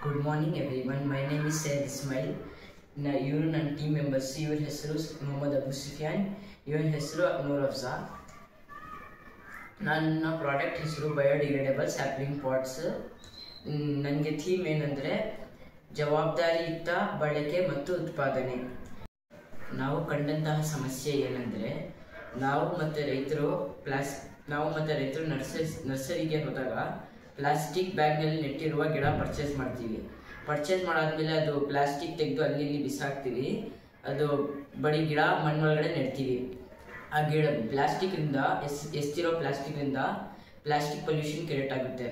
Good morning everyone. My name is Said Ismail. ಇವರು ನನ್ನ team members. ಇವ್ರ ಹೆಸರು ಮೊಹಮ್ಮದ್ ಅಬು ಸುಫಿಯಾನ್, ಇವನ ಹೆಸರು ನೂರ್ ಅಫ್ಜಾ. ನನ್ನ ಪ್ರಾಡಕ್ಟ್ ಹೆಸರು ಬಯೋಡಿಗ್ರೇಡೇಬಲ್ ಸ್ಯಾಪ್ಲಿಂಗ್ ಪಾಟ್ಸ್. ನನಗೆ ಥೀಮ್ ಏನಂದರೆ ಜವಾಬ್ದಾರಿಯುತ ಬಳಕೆ ಮತ್ತು ಉತ್ಪಾದನೆ. ನಾವು ಕಂಡಂತಹ ಸಮಸ್ಯೆ ಏನಂದರೆ ನಾವು ಮತ್ತು ರೈತರು ನರ್ಸರಿಗೆ ಹೋದಾಗ ಪ್ಲಾಸ್ಟಿಕ್ ಬ್ಯಾಗ್ನಲ್ಲಿ ನೆಟ್ಟಿರುವ ಗಿಡ ಪರ್ಚೇಸ್ ಮಾಡ್ತೀವಿ. ಪರ್ಚೇಸ್ ಮಾಡಾದ್ಮೇಲೆ ಅದು ಪ್ಲಾಸ್ಟಿಕ್ ತೆಗೆದು ಅಲ್ಲಿ ಇಲ್ಲಿ ಬಿಸಾಕ್ತೀವಿ. ಅದು ಬರೀ ಗಿಡ ಮಣ್ಣೊಳಗಡೆ ನೆಡ್ತೀವಿ. ಆ ಗಿಡ ಪ್ಲಾಸ್ಟಿಕ್ರಿಂದ ಎಸ್ತಿರೋ ಪ್ಲಾಸ್ಟಿಕ್ರಿಂದ ಪ್ಲಾಸ್ಟಿಕ್ ಪೊಲ್ಯೂಷನ್ ಕ್ರಿಯೇಟ್ ಆಗುತ್ತೆ.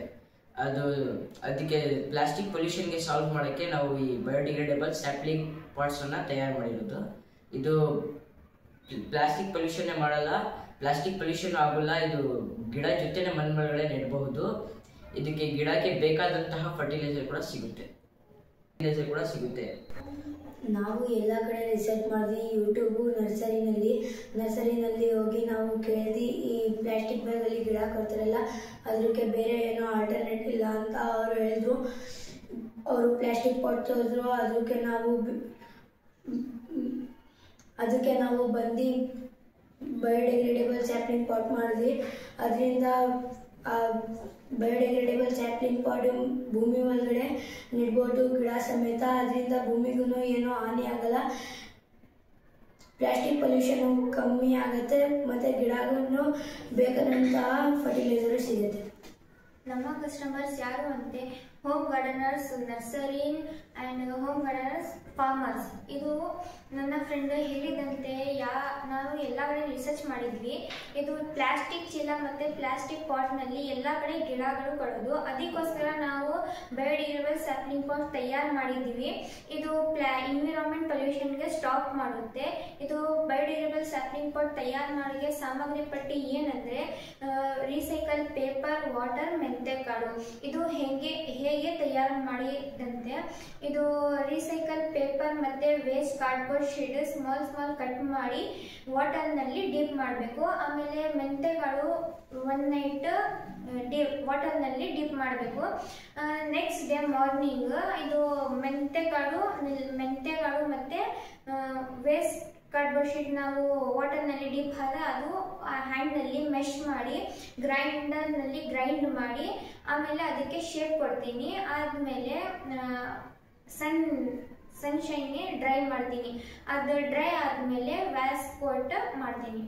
ಅದಕ್ಕೆ ಪ್ಲಾಸ್ಟಿಕ್ ಪೊಲ್ಯೂಷನ್ಗೆ ಸಾಲ್ವ್ ಮಾಡೋಕ್ಕೆ ನಾವು ಈ ಬಯೋಡಿಗ್ರೇಡೇಬಲ್ ಸ್ಯಾಪ್ಲಿಂಗ್ ಪಾಟ್ಸನ್ನು ತಯಾರು ಮಾಡಿರೋದು. ಇದು ಪ್ಲಾಸ್ಟಿಕ್ ಪೊಲ್ಯೂಷನ್ನೇ ಮಾಡಲ್ಲ, ಪ್ಲಾಸ್ಟಿಕ್ ಪೊಲ್ಯೂಷನ್ ಆಗೋಲ್ಲ. ಇದು ಗಿಡ ಜೊತೆನೇ ಮಣ್ಣೊಳಗಡೆ ನೆಡಬಹುದು. ಇದಕ್ಕೆ ಗಿಡಕ್ಕೆ ಬೇಕಾದಂತಹ ಫರ್ಟಿಲೈಸರ್ ಕೂಡ ಸಿಗುತ್ತೆ. ನಾವು ಎಲ್ಲ ಕಡೆ ರಿಸರ್ಚ್ ಮಾಡಿದ್ವಿ, ಯೂಟ್ಯೂಬು, ನರ್ಸರಿನಲ್ಲಿ ಹೋಗಿ ನಾವು ಕೇಳಿದ್ವಿ. ಈ ಪ್ಲಾಸ್ಟಿಕ್ ಬ್ಯಾಗಲ್ಲಿ ಗಿಡ ಕೊಡ್ತಾರಲ್ಲ, ಅದಕ್ಕೆ ಬೇರೆ ಏನೋ ಆಲ್ಟರ್ನೇಟ್ ಇಲ್ಲ ಅಂತ ಅವರು ಹೇಳಿದ್ರು. ಅವರು ಪ್ಲಾಸ್ಟಿಕ್ ಪಾಟ್ ತೋರಿದ್ರು. ಅದಕ್ಕೆ ನಾವು ಬಂದು ಬಯೋಡಿಗ್ರೇಡೇಬಲ್ ಸ್ಯಾಪ್ಲಿಂಗ್ ಪಾಟ್ ಮಾಡಿದ್ವಿ. ಅದರಿಂದ ಬಯೋಡಿಗ್ರೇಡೇಬಲ್ ಸ್ಯಾಪ್ಲಿಂಗ್ ಪಾಟ್ ಭೂಮಿ ಒಳಗಡೆ ನೆಡ್ಬೋದು ಗಿಡ ಸಮೇತ. ಅದರಿಂದ ಭೂಮಿಗೂ ಏನೂ ಹಾನಿ ಆಗಲ್ಲ, ಪ್ಲಾಸ್ಟಿಕ್ ಪೊಲ್ಯೂಷನ್ ಕಮ್ಮಿ ಆಗುತ್ತೆ ಮತ್ತು ಗಿಡಗೂ ಬೇಕಾದಂತಹ ಫರ್ಟಿಲೈಸರ್ ಸಿಗುತ್ತೆ. ನಮ್ಮ ಕಸ್ಟಮರ್ಸ್ ಯಾರು ಅಂತೆ home gardeners, nursery and home gardeners, farmers. ಇದು ನನ್ನ ಫ್ರೆಂಡ್ ಹೇಳಿದಂತೆ ನಾವು ಎಲ್ಲ ಕಡೆ ರಿಸರ್ಚ್ ಮಾಡಿದ್ವಿ. ಇದು ಪ್ಲಾಸ್ಟಿಕ್ ಚೀಲ ಮತ್ತು ಪ್ಲಾಸ್ಟಿಕ್ ಪಾಟ್ನಲ್ಲಿ ಎಲ್ಲ ಕಡೆ ಗಿಡಗಳು ಕೊಡೋದು. ಅದಕ್ಕೋಸ್ಕರ ನಾವು ಬಯೋಡಿಗ್ರೇಡೇಬಲ್ ಸ್ಯಾಪ್ಲಿಂಗ್ ಪಾಟ್ ತಯಾರು ಮಾಡಿದ್ದೀವಿ. ಇದು ಎನ್ವಿರಾನ್ಮೆಂಟ್ ಪೊಲ್ಯೂಷನ್ಗೆ ಸ್ಟಾಪ್ ಮಾಡುತ್ತೆ. ಇದು ಬಯೋಡಿಗ್ರೇಡೇಬಲ್ ಸ್ಯಾಪ್ಲಿಂಗ್ ಪಾಟ್ ತಯಾರು ಮಾಡೋಕ್ಕೆ ಸಾಮಗ್ರಿ ಪಟ್ಟಿ ಏನಂದರೆ ರೀಸೈಕಲ್ ಪೇಪರ್, ವಾಟರ್, ಮೆಂತೆಕಾಳು. ಇದು ಹೇಗೆ ತಯಾರು ಮಾಡಿದಂತೆ ಇದು ರೀಸೈಕಲ್ ಪೇಪರ್ ಮತ್ತು waste cardboard sheet small cut ಮಾಡಿ ವಾಟರ್ನಲ್ಲಿ ಡೀಪ್ ಮಾಡಬೇಕು. ಆಮೇಲೆ ಮೆಂತೆಕಾಳು 1 ನೈಟ್ ವಾಟರ್ನಲ್ಲಿ ಡೀಪ್ ಮಾಡಬೇಕು. ನೆಕ್ಸ್ಟ್ ಡೇ ಮಾರ್ನಿಂಗ್ ಇದು ಮೆಂತೆಕಾಳು ಮತ್ತು ವೇಸ್ಟ್ ಕಾರ್ಡ್ಬೋರ್ಡ್ ಶೀಟ್ ನಾವು ವಾಟರ್ನಲ್ಲಿ ಡೀಪ್ ಆದ ಅದು ಹ್ಯಾಂಡ್ನಲ್ಲಿ ಮೆಶ್ ಮಾಡಿ ಗ್ರೈಂಡರ್ನಲ್ಲಿ ಗ್ರೈಂಡ್ ಮಾಡಿ ಆಮೇಲೆ ಅದಕ್ಕೆ ಶೇಪ್ ಕೊಡ್ತೀನಿ. ಆದಮೇಲೆ ಸನ್ಶೈನ್ಗೆ ಡ್ರೈ ಮಾಡ್ತೀನಿ. ಅದು ಡ್ರೈ ಆದಮೇಲೆ ವ್ಯಾಕ್ಸ್ ಕೋಟ್ ಮಾಡ್ತೀನಿ.